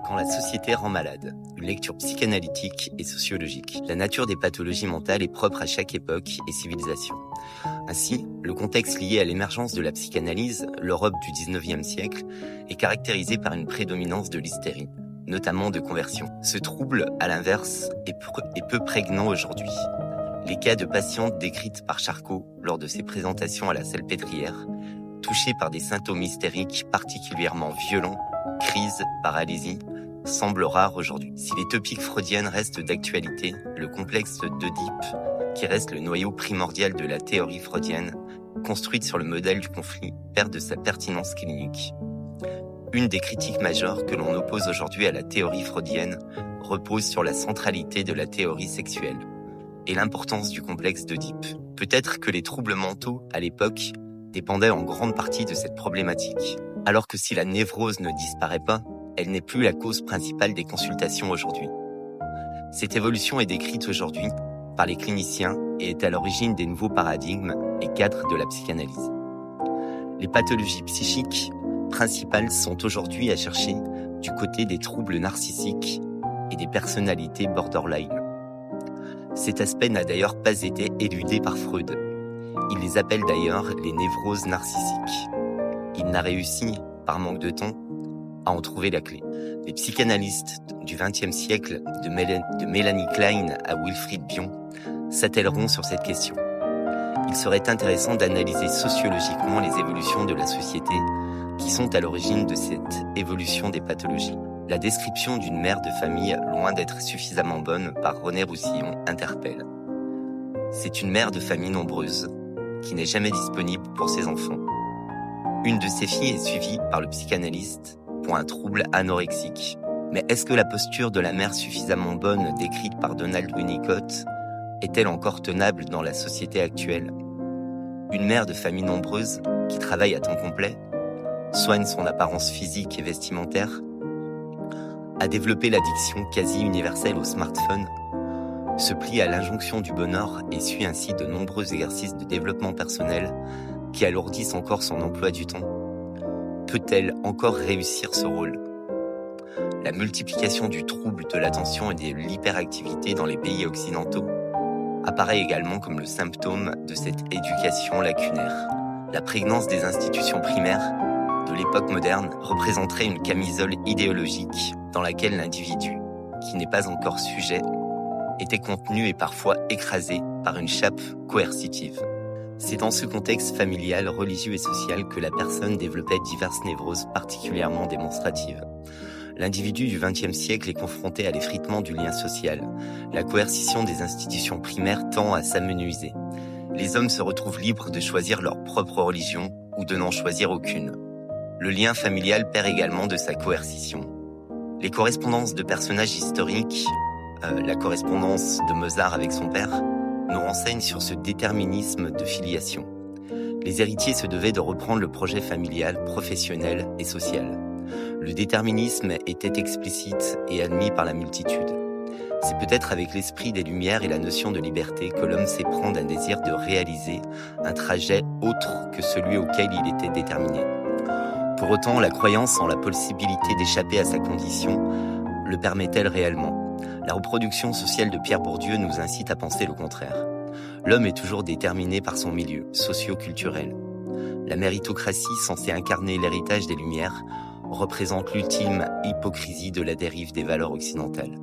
Quand la société rend malade, une lecture psychanalytique et sociologique. La nature des pathologies mentales est propre à chaque époque et civilisation. Ainsi, le contexte lié à l'émergence de la psychanalyse, l'Europe du XIXe siècle, est caractérisé par une prédominance de l'hystérie, notamment de conversion. Ce trouble, à l'inverse, est peu prégnant aujourd'hui. Les cas de patientes décrites par Charcot lors de ses présentations à la Salpêtrière, touchées par des symptômes hystériques particulièrement violents, crise, paralysie, semblent rares aujourd'hui. Si les topiques freudiennes restent d'actualité, le complexe d'Oedipe, qui reste le noyau primordial de la théorie freudienne, construite sur le modèle du conflit, perd de sa pertinence clinique. Une des critiques majeures que l'on oppose aujourd'hui à la théorie freudienne repose sur la centralité de la théorie sexuelle et l'importance du complexe d'Oedipe. Peut-être que les troubles mentaux, à l'époque, dépendaient en grande partie de cette problématique. Alors que si la névrose ne disparaît pas, elle n'est plus la cause principale des consultations aujourd'hui. Cette évolution est décrite aujourd'hui par les cliniciens et est à l'origine des nouveaux paradigmes et cadres de la psychanalyse. Les pathologies psychiques principales sont aujourd'hui à chercher du côté des troubles narcissiques et des personnalités borderline. Cet aspect n'a d'ailleurs pas été éludé par Freud. Il les appelle d'ailleurs les névroses narcissiques. Il n'a réussi, par manque de temps, à en trouver la clé. Les psychanalystes du XXe siècle, de Mélanie Klein à Wilfried Bion, s'attelleront sur cette question. Il serait intéressant d'analyser sociologiquement les évolutions de la société qui sont à l'origine de cette évolution des pathologies. La description d'une mère de famille loin d'être suffisamment bonne par René Roussillon interpelle. C'est une mère de famille nombreuse qui n'est jamais disponible pour ses enfants. Une de ses filles est suivie par le psychanalyste pour un trouble anorexique. Mais est-ce que la posture de la mère suffisamment bonne décrite par Donald Winnicott est-elle encore tenable dans la société actuelle ? Une mère de famille nombreuse qui travaille à temps complet, soigne son apparence physique et vestimentaire, a développé l'addiction quasi universelle au smartphone, se plie à l'injonction du bonheur et suit ainsi de nombreux exercices de développement personnel qui alourdissent encore son emploi du temps. Peut-elle encore réussir ce rôle ? La multiplication du trouble de l'attention et de l'hyperactivité dans les pays occidentaux apparaît également comme le symptôme de cette éducation lacunaire. La prégnance des institutions primaires de l'époque moderne représenterait une camisole idéologique dans laquelle l'individu, qui n'est pas encore sujet, était contenu et parfois écrasé par une chape coercitive. C'est dans ce contexte familial, religieux et social que la personne développait diverses névroses particulièrement démonstratives. L'individu du XXe siècle est confronté à l'effritement du lien social. La coercition des institutions primaires tend à s'amenuiser. Les hommes se retrouvent libres de choisir leur propre religion ou de n'en choisir aucune. Le lien familial perd également de sa coercition. Les correspondances de personnages historiques, la correspondance de Mozart avec son père, nous renseignent sur ce déterminisme de filiation. Les héritiers se devaient de reprendre le projet familial, professionnel et social. Le déterminisme était explicite et admis par la multitude. C'est peut-être avec l'esprit des Lumières et la notion de liberté que l'homme s'éprend d'un désir de réaliser un trajet autre que celui auquel il était déterminé. Pour autant, la croyance en la possibilité d'échapper à sa condition le permet-elle réellement ? La reproduction sociale de Pierre Bourdieu nous incite à penser le contraire. L'homme est toujours déterminé par son milieu socio-culturel. La méritocratie, censée incarner l'héritage des Lumières, représente l'ultime hypocrisie de la dérive des valeurs occidentales.